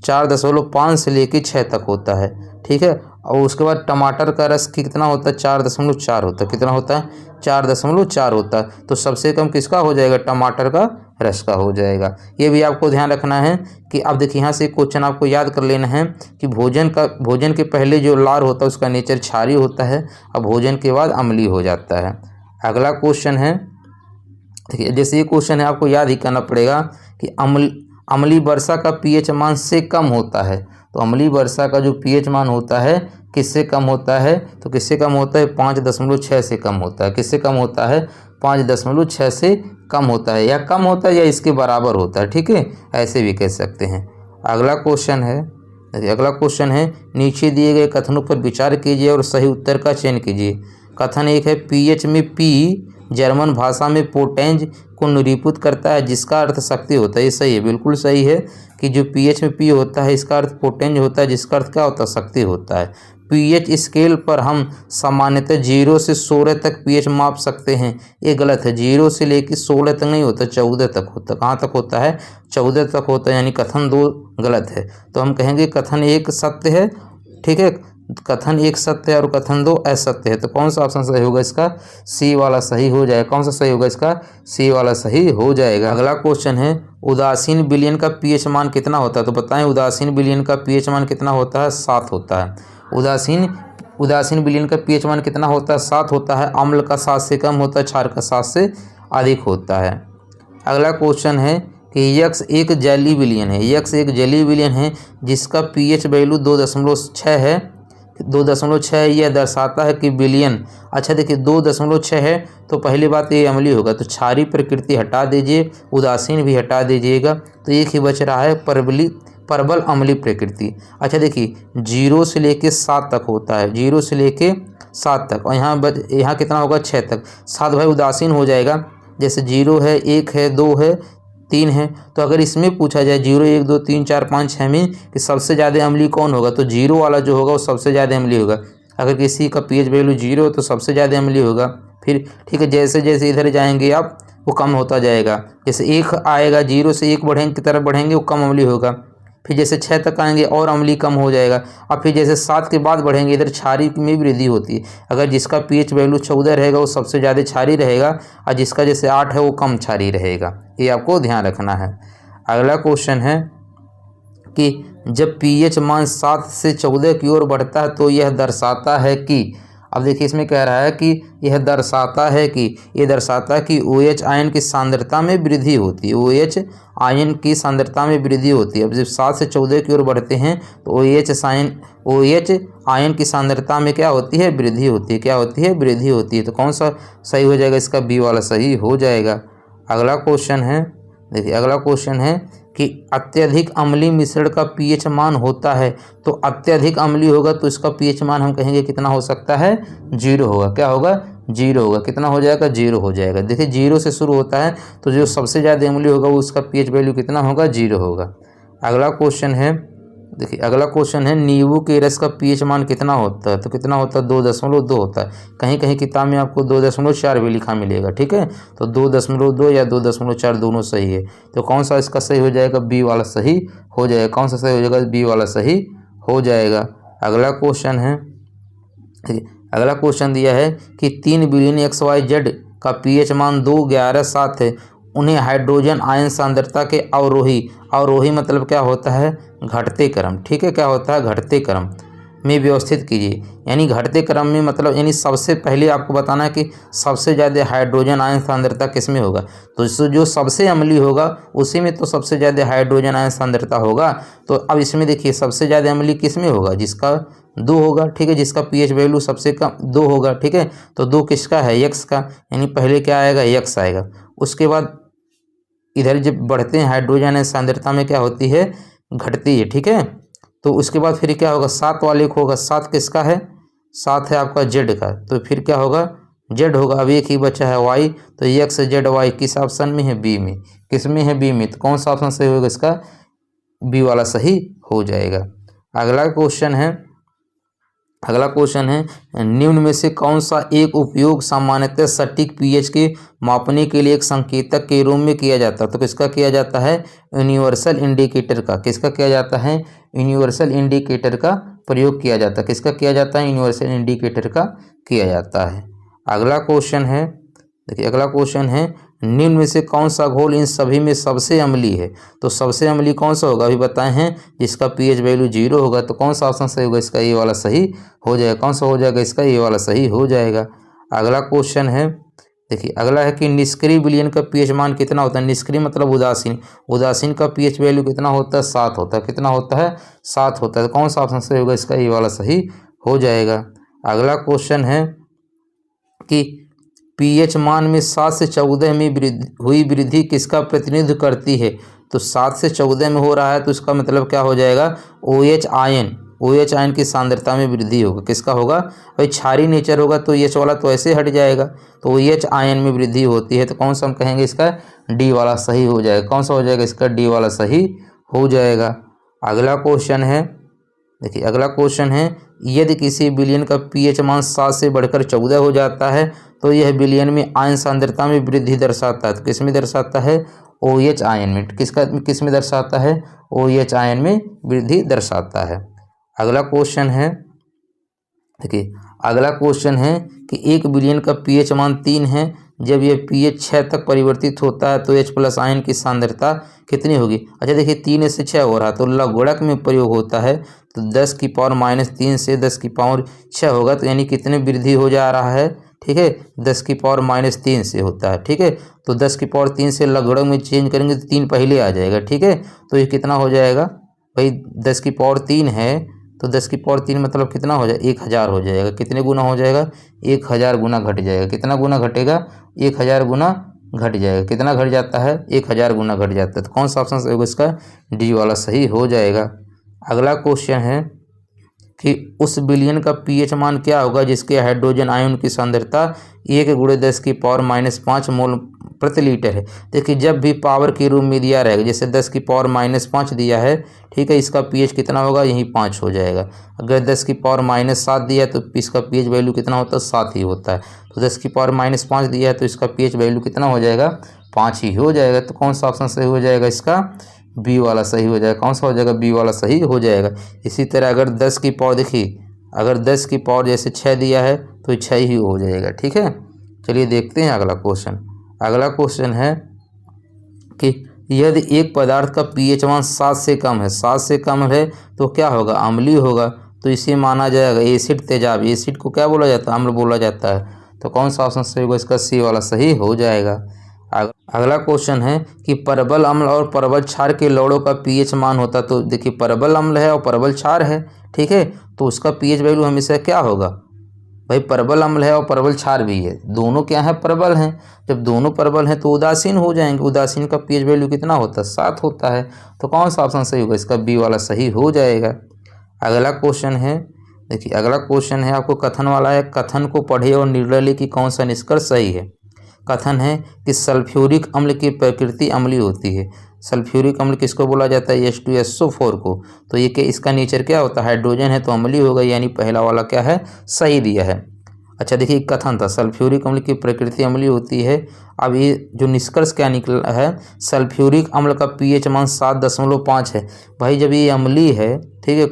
4.5 से लेकर 6 तक होता है, ठीक है। और उसके बाद टमाटर का रस कितना होता है? 4.4 होता है। कितना होता है? 4.4 होता है। तो सबसे कम किसका हो जाएगा? टमाटर का रस का हो जाएगा। ये भी आपको ध्यान रखना है कि अब देखिए यहाँ से क्वेश्चन आपको याद कर लेना है कि भोजन के पहले जो लार होता है उसका नेचर क्षारीय होता है और भोजन के बाद अम्लीय हो जाता है। अगला क्वेश्चन है, देखिए जैसे ये क्वेश्चन है आपको याद ही करना पड़ेगा कि अम्लीय वर्षा का पीएच मान से कम होता है। तो अम्लीय वर्षा का जो पीएच मान होता है किससे कम होता है? तो किससे कम होता है? 5.6 से कम होता है। किससे कम होता है? 5.6 से कम होता है, या कम होता है या इसके बराबर होता है, ठीक है, ऐसे भी कह सकते हैं। अगला क्वेश्चन है नीचे दिए गए कथनों पर विचार कीजिए और सही उत्तर का चयन कीजिए। कथन एक है पीएच में पी जर्मन भाषा में पोटेंज को निरूपित करता है जिसका अर्थ शक्ति होता है। ये सही है, बिल्कुल सही है कि जो पीएच में पी होता है इसका अर्थ पोटेंज होता है जिसका अर्थ क्या होता है? शक्ति होता है। पीएच स्केल पर हम सामान्यतः 0 से 16 तक पीएच माप सकते हैं। ये गलत है, 0 से लेकर 16 तक नहीं होता, 14 तक होता है। कहाँ तक होता है? 14 तक होता है, यानी कथन 2 गलत है। तो हम कहेंगे कथन 1 सत्य है, ठीक है, कथन 1 सत्य है और कथन 2 असत्य है। तो कौन सा ऑप्शन सही होगा इसका? सी वाला सही हो जाएगा। कौन सा सही होगा इसका? सी वाला सही हो जाएगा। अगला क्वेश्चन है उदासीन विलयन का पीएच मान कितना होता है? तो बताएं उदासीन विलयन का पीएच मान कितना होता है? 7 होता है। उदासीन विलयन का पीएच मान कितना होता है? 7 होता है। अम्ल का 7 से कम होता है, क्षार का 7 से अधिक होता है। अगला क्वेश्चन है कि यक्स एक जलीय विलयन है। यक्स एक जलीय विलयन है जिसका पीएच वैल्यू 2.6 है। 2.6 यह दर्शाता है कि विलयन, अच्छा देखिए 2.6 है तो पहली बात ये अम्लीय होगा, तो क्षारीय प्रकृति हटा दीजिए, उदासीन भी हटा दीजिएगा, तो एक ही बच रहा है प्रबल अम्लीय प्रकृति। अच्छा देखिए 0 से लेके 7 तक होता है, 0 से लेके 7 तक, और यहाँ कितना होगा? 6 तक। 7 भाई उदासीन हो जाएगा, जैसे 0 है, 1 है, 2 है, 3 है। तो अगर इसमें पूछा जाए 0 1 2 3 4 5 6 में कि सबसे ज़्यादा अम्लीय कौन होगा, तो 0 वाला जो होगा वो सबसे ज़्यादा अम्लीय होगा। अगर किसी का पीएच वैल्यू 0 हो तो सबसे ज़्यादा अम्लीय होगा। फिर ठीक है, जैसे जैसे इधर जाएंगे आप वो कम होता जाएगा। जैसे 1 आएगा, 0 से 1 बढ़ेंगे की तरफ बढ़ेंगे वो कम अम्लीय होगा। फिर जैसे 6 तक आएंगे और अम्लीय कम हो जाएगा। और फिर जैसे 7 के बाद बढ़ेंगे इधर क्षारीय में वृद्धि होती है। अगर जिसका पीएच वैल्यू 14 रहेगा वो सबसे ज़्यादा क्षारीय रहेगा, और जिसका जैसे 8 है वो कम क्षारीय रहेगा। ये आपको ध्यान रखना है। अगला क्वेश्चन है कि जब पीएच मान 7 से 14 की ओर बढ़ता है तो यह दर्शाता है कि अब देखिए इसमें कह रहा है कि ये दर्शाता है कि OH आयन की सांद्रता में वृद्धि होती है, OH आयन की सांद्रता में वृद्धि होती है। अब जब 7 से 14 की ओर बढ़ते हैं तो OH आयन की सांद्रता में क्या होती है, वृद्धि होती है। क्या होती है, वृद्धि होती है। तो कौन सा सही हो जाएगा, इसका बी वाला सही हो जाएगा। अगला क्वेश्चन है, देखिए अगला क्वेश्चन है कि अत्यधिक अम्लीय मिश्रण का पीएच मान होता है। तो अत्यधिक अम्लीय होगा तो इसका पीएच मान हम कहेंगे कितना हो सकता है, 0 होगा। क्या होगा, 0 होगा। कितना हो जाएगा, 0 हो जाएगा। देखिए 0 से शुरू होता है तो जो सबसे ज़्यादा अम्लीय होगा उसका पीएच वैल्यू कितना होगा, 0 होगा। अगला क्वेश्चन है, देखिए अगला क्वेश्चन है नींबू के रस का पीएच मान कितना होता है। तो कितना होता है, 2.2 होता है। कहीं कहीं किताब में आपको 2.4 भी लिखा मिलेगा, ठीक है। तो 2.2 या 2.4 दोनों सही है। तो कौन सा इसका सही हो जाएगा, बी वाला सही हो जाएगा। कौन सा सही हो जाएगा, बी वाला सही हो जाएगा। अगला क्वेश्चन है, अगला क्वेश्चन दिया है कि 3 बिलियन XYZ का पीएच मान 2, 11, 7 है। उन्हें हाइड्रोजन आयन सांद्रता के अवरोही मतलब क्या होता है, घटते क्रम, ठीक है। क्या होता है, घटते क्रम में व्यवस्थित कीजिए। यानी घटते क्रम में मतलब यानी सबसे पहले आपको बताना है कि सबसे ज़्यादा हाइड्रोजन आयन सांद्रता किस में होगा। तो जो सबसे अम्लीय होगा उसी में तो सबसे ज़्यादा हाइड्रोजन आयन सांद्रता होगा। तो अब इसमें देखिए सबसे ज़्यादा अम्लीय किस में होगा, जिसका 2 होगा, ठीक है। जिसका पीएच वैल्यू सबसे कम 2 होगा, ठीक है। तो 2 किसका है, X का। यानी पहले क्या आएगा, X आएगा। उसके बाद इधर जब बढ़ते हैं हाइड्रोजन सांद्रता में क्या होती है, घटती है, ठीक है। तो उसके बाद फिर क्या होगा, 7 वाले को होगा। 7 किसका है, 7 है आपका Z का। तो फिर क्या होगा, Z होगा। अब एक ही बचा है Y, तो XZY किस ऑप्शन में है, बी में। किस में है, बी में। तो कौन सा ऑप्शन सही होगा, इसका बी वाला सही हो जाएगा। अगला क्वेश्चन है निम्न में से कौन सा एक उपयोग सामान्यतः सटीक पीएच के मापने के लिए एक संकेतक के रूप में किया जाता है। तो किसका किया जाता है, यूनिवर्सल इंडिकेटर का। किसका किया जाता है, यूनिवर्सल इंडिकेटर का प्रयोग किया जाता है। किसका किया जाता है, यूनिवर्सल इंडिकेटर का किया जाता है। अगला क्वेश्चन है, देखिए अगला क्वेश्चन है निम्न में से कौन सा घोल इन सभी में सबसे अम्लीय है। तो सबसे अम्लीय कौन सा होगा, अभी बताए हैं, जिसका पीएच वैल्यू 0 होगा। तो कौन सा ऑप्शन सही होगा, इसका ये वाला सही हो जाएगा। कौन सा हो जाएगा, इसका ये वाला सही हो जाएगा। अगला क्वेश्चन है, देखिए अगला है कि निष्क्रिय विलयन का पीएच मान कितना होता है। निष्क्रिय मतलब उदासीन का पीएच वैल्यू कितना होता है, 7 होता है। कितना होता है, 7 होता है। तो कौन सा ऑप्शन सही होगा, इसका ये वाला सही हो जाएगा। अगला क्वेश्चन है कि पीएच मान में 7 से 14 में हुई वृद्धि किसका प्रतिनिधित्व करती है। तो 7 से 14 में हो रहा है तो इसका मतलब क्या हो जाएगा, OH आयन की सांद्रता में वृद्धि होगा। किसका होगा, भाई क्षारीय नेचर होगा तो OH वाला तो ऐसे हट जाएगा। तो OH आयन में वृद्धि होती है। तो कौन सा हम कहेंगे, इसका डी वाला सही हो जाएगा। कौन सा हो जाएगा, इसका डी वाला सही हो जाएगा। अगला क्वेश्चन है, देखिए अगला क्वेश्चन है यदि किसी विलयन का पीएच मान 7 से बढ़कर 14 हो जाता है तो यह विलयन में आयन सांद्रता में वृद्धि दर्शाता है। तो किस में दर्शाता है, OH आयन में। किस में दर्शाता है, OH आयन में वृद्धि दर्शाता है। अगला क्वेश्चन है, देखिए अगला क्वेश्चन है कि एक विलयन का पीएच मान 3 है। जब यह पीएच 6 तक परिवर्तित होता है तो H+ आयन की सांद्रता कितनी होगी। अच्छा देखिए 3 से 6 हो रहा है तो लघुगणक में प्रयोग होता है। तो 10 की पावर -3 से 10 की पावर 6 होगा। तो यानी कितने वृद्धि हो जा रहा है, ठीक है, 10 की पावर -3 से होता है, ठीक है। तो 10 की पावर 3 से लघुगणक में चेंज करेंगे तो 3 पहले आ जाएगा, ठीक है। तो ये कितना हो जाएगा भाई, 10 की पावर 3 है तो 10 की पावर 3 मतलब कितना हो जाएगा, 1000 हो जाएगा। कितने गुना हो जाएगा, 1000 गुना घट जाएगा। कितना गुना घटेगा, 1000 गुना घट जाएगा। कितना घट जाता है, 1000 गुना घट जाता है। तो कौन सा ऑप्शन सही होगा, इसका डी वाला सही हो जाएगा। अगला क्वेश्चन है कि उस विलयन का पीएच मान क्या होगा जिसके हाइड्रोजन आयन की सांद्रता 1 × 10 की पावर -5 मोल प्रति लीटर है। देखिए जब भी पावर के रूप में दिया रहेगा, जैसे 10 की पावर -5 दिया है, ठीक है, इसका पीएच कितना होगा, यही 5 हो जाएगा। अगर 10 की पावर -7 दिया तो इसका पीएच वैल्यू कितना होता है, 7 ही होता है। तो 10 की पावर -5 दिया है तो इसका पीएच वैल्यू कितना हो जाएगा, 5 ही हो जाएगा। तो कौन सा ऑप्शन सही हो जाएगा, इसका बी वाला सही हो जाएगा। कौन सा हो जाएगा, बी वाला सही हो जाएगा। इसी तरह अगर 10 की पावर, देखिए अगर 10 की पावर जैसे 6 दिया है तो 6 ही हो जाएगा, ठीक है। चलिए देखते हैं अगला क्वेश्चन। अगला क्वेश्चन है कि यदि एक पदार्थ का पीएच मान 7 से कम है, 7 से कम है तो क्या होगा, अम्लीय होगा। तो इसे माना जाएगा एसिड तेजाब। एसिड को क्या बोला जाता है? अम्ल बोला जाता है। तो कौन सा ऑप्शन सही होगा? इसका सी वाला सही हो जाएगा। अगला क्वेश्चन है कि परबल अम्ल और परबल क्षार के लवणों का पीएच मान होता। तो देखिए परबल अम्ल है और परबल क्षार है, ठीक है, तो उसका पीएच वैल्यू हमेशा क्या होगा भाई? परबल अम्ल है और परबल क्षार भी है, दोनों क्या है? परबल हैं। जब दोनों परबल हैं तो उदासीन हो जाएंगे। उदासीन का पीएच वैल्यू कितना होता है? 7 होता है। तो कौन सा ऑप्शन सही होगा? इसका बी वाला सही हो जाएगा। अगला क्वेश्चन है, देखिए अगला क्वेश्चन है आपको कथन वाला है। कथन को पढ़े और निर्णय लें कि कौन सा निष्कर्ष सही है। कथन है कि सल्फ्यूरिक अम्ल की प्रकृति अम्लीय होती है। सल्फ्यूरिक अम्ल किसको बोला जाता है? H2SO4 को। तो ये कि इसका नेचर क्या होता है? हाइड्रोजन है तो अम्लीय होगा, यानी पहला वाला क्या है? सही दिया है। अच्छा देखिए कथन था सल्फ्यूरिक अम्ल की प्रकृति अम्लीय होती है। अब ये जो निष्कर्ष क्या निकला है, सल्फ्यूरिक अम्ल का पीएच मान 7.5 है। भाई जब ये अम्लीय है, ठीक है,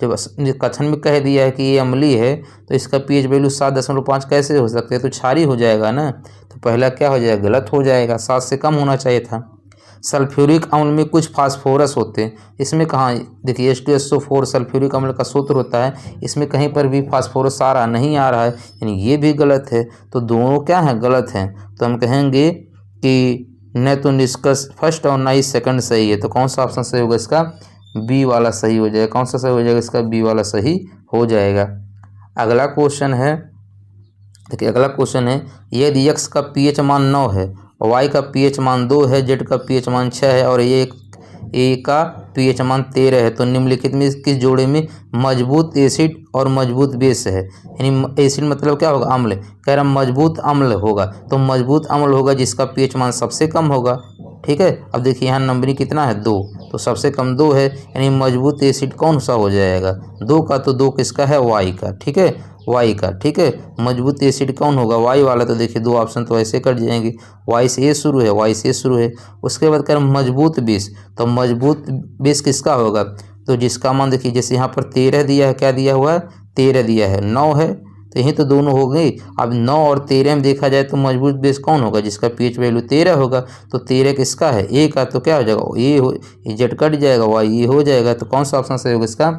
जब कथन में कह दिया है कि ये अम्लीय है तो इसका पीएच वैल्यू 7.5 कैसे हो सकते हैं? तो क्षारी हो जाएगा ना। तो पहला क्या हो जाएगा? गलत हो जाएगा, 7 से कम होना चाहिए था। सल्फ्यूरिक अम्ल में कुछ फास्फोरस होते हैं, इसमें कहाँ? देखिए H2SO4 सल्फ्यूरिक अम्ल का सूत्र होता है, इसमें कहीं पर भी फास्फोरस आ रहा नहीं आ रहा है, यानी ये भी गलत है। तो दोनों क्या है? गलत हैं। तो हम कहेंगे कि न तो निष्कर्ष फर्स्ट और न ही सेकंड सही है। तो कौन सा ऑप्शन सही होगा? इसका बी वाला सही हो जाएगा। कौन सा सही हो जाएगा? इसका बी वाला सही हो जाएगा। अगला क्वेश्चन है, देखिए अगला क्वेश्चन है यदि x का पीएच मान 9 है, y का पीएच मान 2 है, z का पीएच मान 6 है और ए का पीएच मान 13 है, तो निम्नलिखित में किस जोड़े में मजबूत एसिड और मजबूत बेस है? यानी एसिड मतलब क्या होगा? अम्ल। कह रहा मजबूत अम्ल होगा, तो मजबूत अम्ल होगा जिसका पीएच मान सबसे कम होगा, ठीक है। अब देखिए यहाँ नंबरिंग कितना है? 2, तो सबसे कम 2 है, यानी मजबूत एसिड कौन सा हो जाएगा? 2 का। तो 2 किसका है? वाई का, ठीक है, वाई का, ठीक है। मजबूत एसिड कौन होगा? वाई वाला। तो देखिए 2 ऑप्शन तो ऐसे कट जाएंगे, वाई से ए शुरू है, वाई से शुरू है। उसके बाद कह मजबूत बेस, तो मजबूत बेस किसका होगा? तो जिसका मान देखिए जैसे यहाँ पर 13 दिया है, क्या दिया हुआ है? 13 दिया है, 9 है, तो यही तो दोनों हो गई। अब 9 और 13 में देखा जाए तो मजबूत बेस कौन होगा? जिसका पीएच वैल्यू 13 होगा। तो 13 किसका है? ए का। तो क्या हो जाएगा? ए हो, जेड कट जाएगा, वाई ये हो जाएगा। तो कौन सा ऑप्शन सही होगा? इसका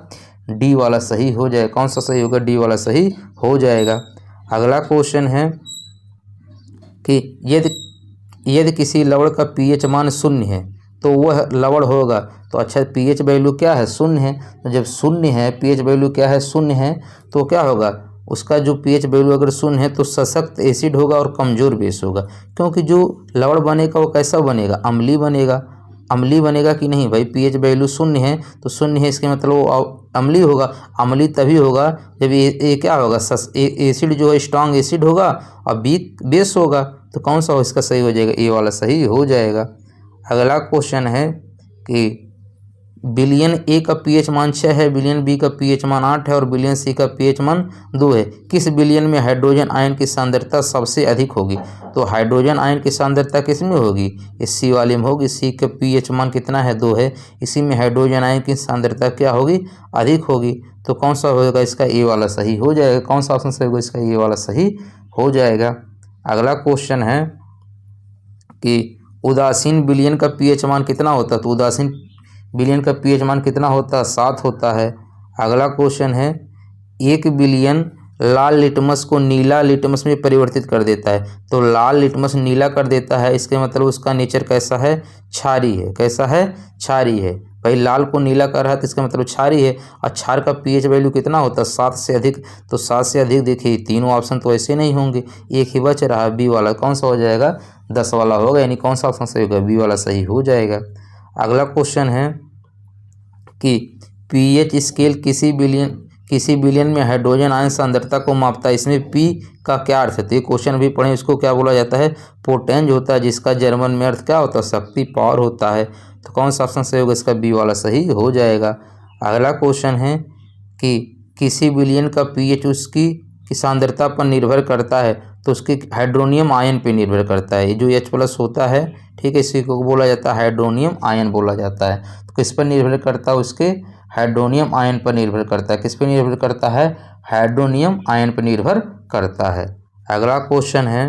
डी वाला सही हो जाएगा। कौन सा सही होगा? डी वाला सही हो जाएगा। अगला क्वेश्चन है कि यदि किसी लवण का पीएच मान 0 है तो वह लवण होगा। तो अच्छा पीएच वैल्यू क्या है? 0 है। तो जब 0 है, पीएच वैल्यू क्या है? 0 है, तो क्या होगा? उसका जो पीएच वैल्यू अगर 0 है तो सशक्त एसिड होगा और कमज़ोर बेस होगा। क्योंकि जो लवण बनेगा वो कैसा बनेगा? अम्लीय बनेगा। अम्लीय बनेगा कि नहीं भाई? पीएच वैल्यू 0 है, तो 0 है इसके मतलब वो अम्लीय होगा। अम्लीय तभी होगा जब ये क्या होगा? एसिड जो है स्ट्रॉन्ग एसिड होगा और बेस होगा। तो कौन सा हो इसका सही हो जाएगा? ए वाला सही हो जाएगा। अगला क्वेश्चन है कि बिलियन ए का पीएच मान 6 है, बिलियन बी का पीएच मान 8 है और बिलियन सी का पीएच मान 2 है। किस बिलियन में हाइड्रोजन आयन की सांद्रता सबसे अधिक होगी? तो हाइड्रोजन आयन की सांद्रता किस में होगी? इस सी वाले में होगी। सी का पीएच मान कितना है? 2 है। इसी में हाइड्रोजन आयन की सांद्रता क्या होगी? अधिक होगी। तो कौन सा होगा? इसका ए वाला सही हो जाएगा। कौन सा ऑप्शन सही होगा? इसका ए वाला सही हो जाएगा। अगला क्वेश्चन है कि उदासीन बिलियन का पीएच मान कितना होता है? तो उदासीन बिलियन का पीएच मान कितना होता है? 7 होता है। अगला क्वेश्चन है 1 बिलियन लाल लिटमस को नीला लिटमस में परिवर्तित कर देता है। तो लाल लिटमस नीला कर देता है, इसके मतलब उसका नेचर कैसा है? क्षारी है। कैसा है? क्षारी है। भाई लाल को नीला कर रहा है तो इसका मतलब क्षारी है। और क्षार का पीएच वैल्यू कितना होता है? 7 से अधिक। तो 7 से अधिक देखिए तीनों ऑप्शन तो ऐसे नहीं होंगे, एक ही बच रहा है, बी वाला। कौन सा हो जाएगा? 10 वाला होगा, यानी कौन सा ऑप्शन सही होगा? बी वाला सही हो जाएगा। अगला क्वेश्चन है कि पीएच स्केल किसी बिलियन में हाइड्रोजन आयन सांद्रता को मापता है। इसमें पी का क्या अर्थ है? तो ये क्वेश्चन भी पढ़ें। इसको क्या बोला जाता है? पोटेंज होता है, जिसका जर्मन में अर्थ क्या होता है? शक्ति, पावर होता है। तो कौन सा ऑप्शन सही होगा? इसका बी वाला सही हो जाएगा। अगला क्वेश्चन है कि किसी बिलियन का पीएच उसकी सांद्रता पर निर्भर करता है, तो उसके हाइड्रोनियम आयन पर निर्भर करता है। जो H+ होता है, ठीक है, इसी को बोला जाता है हाइड्रोनियम आयन बोला जाता है। तो किस पर निर्भर करता है? उसके हाइड्रोनियम आयन पर निर्भर करता है। किस पर निर्भर करता है? हाइड्रोनियम आयन पर निर्भर करता है। अगला क्वेश्चन है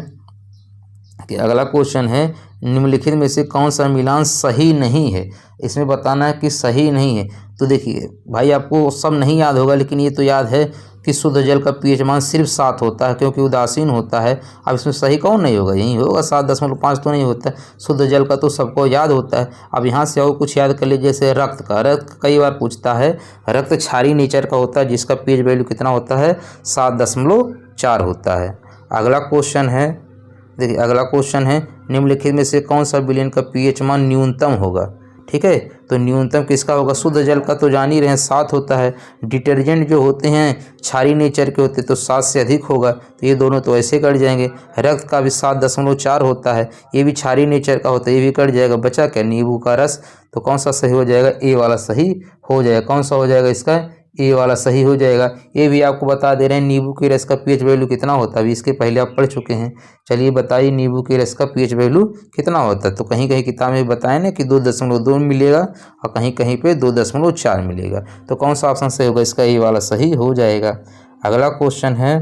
कि अगला क्वेश्चन है निम्नलिखित में से कौन सा मिलान सही नहीं है। इसमें बताना है कि सही नहीं है। तो देखिए भाई आपको सब नहीं याद होगा, लेकिन ये तो याद है कि शुद्ध जल का पीएच मान सिर्फ 7 होता है, क्योंकि उदासीन होता है। अब इसमें सही कौन नहीं होगा, यही होगा 7.5 तो नहीं होता है। शुद्ध जल का तो सबको याद होता है। अब यहाँ से और कुछ याद कर लीजिए, जैसे रक्त का। रक्त कई बार पूछता है। रक्त क्षारीय नेचर का होता है, जिसका पीएच वैल्यू कितना होता है 7.4 होता है। अगला क्वेश्चन है, देखिए अगला क्वेश्चन है निम्नलिखित में से कौन सा विलयन का पीएच मान न्यूनतम होगा। ठीक है, तो न्यूनतम किसका होगा, शुद्ध जल का तो जान ही रहे हैं 7 होता है। डिटर्जेंट जो होते हैं क्षारीय नेचर के होते तो 7 से अधिक होगा, तो ये दोनों तो ऐसे कट जाएंगे। रक्त का भी 7.4 होता है, ये भी क्षारीय नेचर का होता है, ये भी कट जाएगा। बचा क्या, नींबू का रस। तो कौन सा सही हो जाएगा, ए वाला सही हो जाएगा। कौन सा हो जाएगा इसका, ए वाला सही हो जाएगा। ये भी आपको बता दे रहे हैं नींबू के रस का पीएच वैल्यू कितना होता है, अभी इसके पहले आप पढ़ चुके हैं। चलिए बताइए नींबू के रस का पीएच वैल्यू कितना होता है। तो कहीं कहीं किताब में बताएं ना कि 2.2 मिलेगा और कहीं कहीं पे 2.4 मिलेगा। तो कौन सा ऑप्शन सही होगा, इसका ए वाला सही हो जाएगा। अगला क्वेश्चन है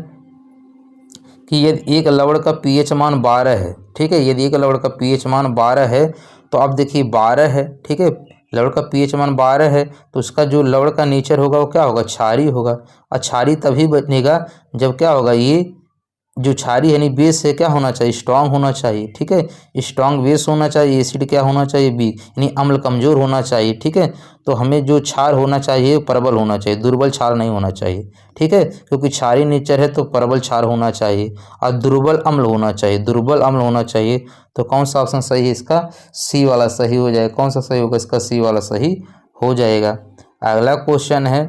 कि यदि एक लवण का पीएच मान 12 है, ठीक है, यदि एक लवण का पीएच मान 12 है, तो अब देखिए 12 है, ठीक है, लवण का पीएच मान 12 है, तो उसका जो लवण का नेचर होगा वो क्या होगा, क्षारीय होगा। और क्षारीय तभी बनेगा जब क्या होगा, ये जो क्षारीय यानी बेस है क्या होना चाहिए, स्ट्रांग होना चाहिए। ठीक है, स्ट्रांग बेस होना चाहिए। एसिड क्या होना चाहिए, बी, यानी अम्ल कमजोर होना चाहिए। ठीक है, तो हमें जो क्षार होना चाहिए प्रबल होना चाहिए, दुर्बल क्षार नहीं होना चाहिए। ठीक है, क्योंकि क्षारीय नेचर है तो प्रबल क्षार होना चाहिए और दुर्बल अम्ल होना चाहिए, दुर्बल अम्ल होना चाहिए। तो कौन सा ऑप्शन सही है, इसका सी वाला सही हो जाएगा। कौन सा सही होगा, इसका सी वाला सही हो जाएगा। अगला क्वेश्चन है,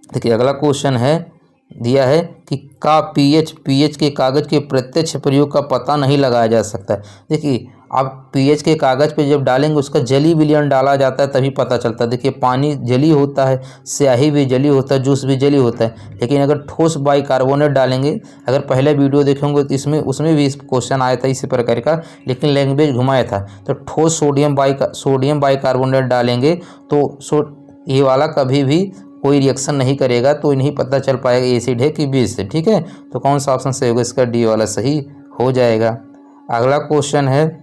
देखिए अगला क्वेश्चन है दिया है कि का पीएच के कागज के प्रत्यक्ष प्रयोग का पता नहीं लगाया जा सकता। देखिए आप पीएच के कागज पे जब डालेंगे उसका जली विलयन डाला जाता है तभी पता चलता है। देखिए पानी जली होता है, स्याही भी जली होता है, जूस भी जली होता है, लेकिन अगर ठोस बाइकार्बोनेट डालेंगे, अगर पहले वीडियो देखेंगे तो इसमें उसमें भी इस क्वेश्चन आया था इसी प्रकार का, लेकिन लैंग्वेज घुमाया था। तो ठोस सोडियम बाइकार्बोनेट डालेंगे तो ये वाला कभी भी कोई रिएक्शन नहीं करेगा, तो नहीं पता चल पाएगा एसिड है कि बेस है। ठीक है, तो कौन सा ऑप्शन सही होगा, इसका डी वाला सही हो जाएगा। अगला क्वेश्चन है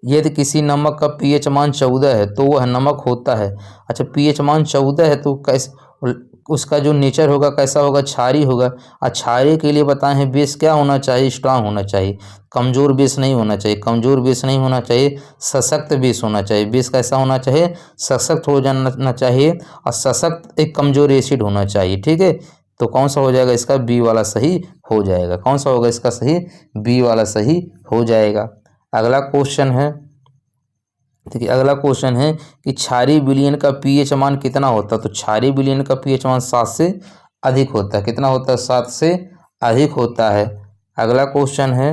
यदि किसी नमक का पीएच मान 14 है तो वह नमक होता है। अच्छा, पीएच मान 14 है तो कैसे उसका जो नेचर होगा कैसा होगा, क्षारीय होगा। और क्षारीय के लिए बताएं हैं बेस क्या होना चाहिए, स्ट्रांग होना चाहिए, कमज़ोर बेस नहीं होना चाहिए, कमज़ोर बेस नहीं होना चाहिए, सशक्त बेस होना चाहिए। बेस कैसा होना चाहिए, सशक्त हो जाना चाहिए और सशक्त एक कमज़ोर एसिड होना चाहिए। ठीक है, तो कौन सा हो जाएगा, इसका बी वाला सही हो जाएगा। कौन सा होगा इसका सही, बी वाला सही हो जाएगा। अगला क्वेश्चन है, देखिए अगला क्वेश्चन है कि क्षारीय विलयन का पीएच मान कितना होता है। तो क्षारीय विलयन का पीएच मान 7 से अधिक होता है। कितना होता है, 7 से अधिक होता है। अगला क्वेश्चन है,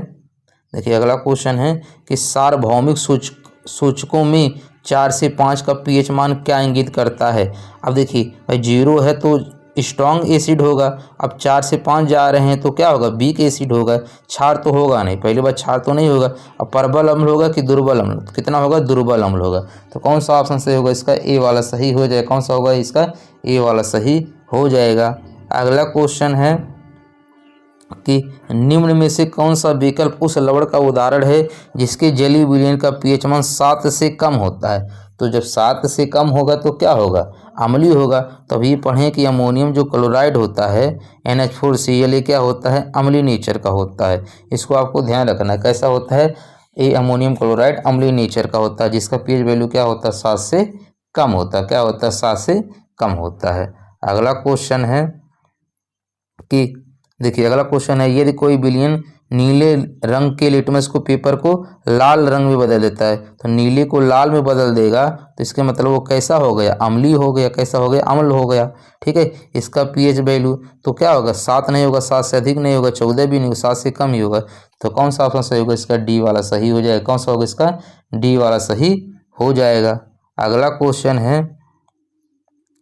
देखिए अगला क्वेश्चन है कि सार्वभौमिक सूचकों में 4 से 5 का पीएच मान क्या इंगित करता है। अब देखिए भाई 0 है तो स्ट्रॉन्ग एसिड होगा, अब 4 से 5 जा रहे हैं तो क्या होगा, वीक एसिड होगा, क्षार तो होगा नहीं, पहली बार क्षार तो नहीं होगा। अब प्रबल अम्ल होगा कि दुर्बल अम्ल, तो कितना होगा, दुर्बल अम्ल होगा। तो कौन सा ऑप्शन सही होगा, इसका ए वाला सही हो जाएगा। कौन सा होगा, इसका ए वाला सही हो जाएगा। अगला क्वेश्चन है कि निम्न में से कौन सा विकल्प उस लवण का उदाहरण है जिसके जलीय विलयन का पीएच मान 7 से कम होता है। तो जब 7 से कम होगा तो क्या होगा, अम्लीय होगा। तभी पढ़ें कि अमोनियम जो क्लोराइड होता है NH4Cl ये क्या होता है, अम्लीय नेचर का होता है। इसको आपको ध्यान रखना है, कैसा होता है, ये अमोनियम क्लोराइड अम्लीय नेचर का होता है, जिसका पीएच वैल्यू क्या होता है, 7 से कम होता है। क्या होता है, 7 से कम होता है। अगला क्वेश्चन है कि देखिए अगला क्वेश्चन है यदि कोई विलयन नीले रंग के लिटमस को पेपर को लाल रंग में बदल देता है, तो नीले को लाल में बदल देगा तो इसके मतलब वो कैसा हो गया, अम्लीय हो गया। कैसा हो गया, अम्ल हो गया। ठीक है, इसका पीएच वैल्यू तो क्या होगा, 7 नहीं होगा, 7 से अधिक नहीं होगा, 14 भी नहीं होगा, 7 से कम ही होगा। तो कौन सा ऑप्शन सही होगा, इसका डी वाला सही हो जाएगा। कौन सा होगा, इसका डी वाला सही हो जाएगा। अगला क्वेश्चन है,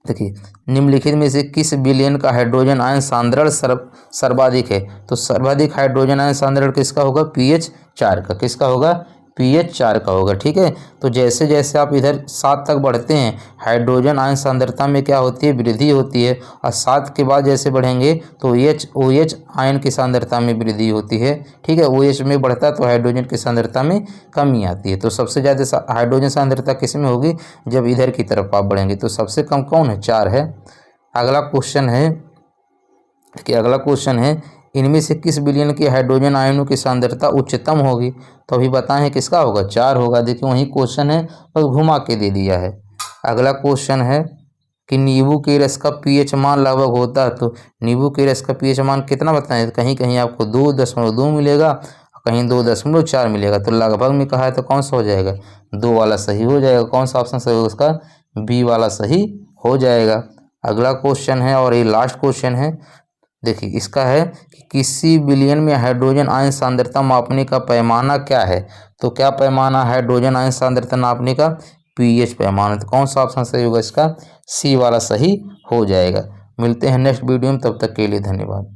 देखिए निम्नलिखित में से किस विलयन का हाइड्रोजन आयन सांद्रण सर्वाधिक है। तो सर्वाधिक हाइड्रोजन आयन सांद्रण किसका होगा, पीएच 4 का। किसका होगा, pH 4 का होगा। ठीक है, तो जैसे जैसे आप इधर 7 तक बढ़ते हैं हाइड्रोजन आयन सांद्रता में क्या होती है, वृद्धि होती है, और 7 के बाद जैसे बढ़ेंगे तो OH आयन की सांद्रता में वृद्धि होती है। ठीक है, OH में बढ़ता है तो हाइड्रोजन की सांद्रता में कमी आती है। तो सबसे ज़्यादा हाइड्रोजन सांद्रता किस में होगी, जब इधर की तरफ आप बढ़ेंगे। तो सबसे कम कौन है, 4 है। अगला क्वेश्चन है इनमें से किस विलयन की हाइड्रोजन आयनों की सांद्रता उच्चतम होगी। तो अभी बताएं किसका होगा, 4 होगा। देखिए वही क्वेश्चन है, बस घुमा के दे दिया है। अगला क्वेश्चन है कि नींबू के रस का pH मान लगभग होता है। तो नींबू के रस का pH मान कितना बताएं, कहीं कहीं आपको 2.2 मिलेगा, कहीं 2.4 मिलेगा। तो लगभग में कहा है तो कौन सा हो जाएगा, 2 वाला सही हो जाएगा। कौन सा ऑप्शन सही होगा उसका, बी वाला सही हो जाएगा। अगला क्वेश्चन है और ये लास्ट क्वेश्चन है, देखिए इसका है कि किसी विलयन में हाइड्रोजन आयन सांद्रता मापने का पैमाना क्या है। तो क्या पैमाना हाइड्रोजन आयन सांद्रता नापने का, pH पैमाना। तो कौन सा ऑप्शन सही होगा इसका, सी वाला सही हो जाएगा। मिलते हैं नेक्स्ट वीडियो में, तब तक के लिए धन्यवाद।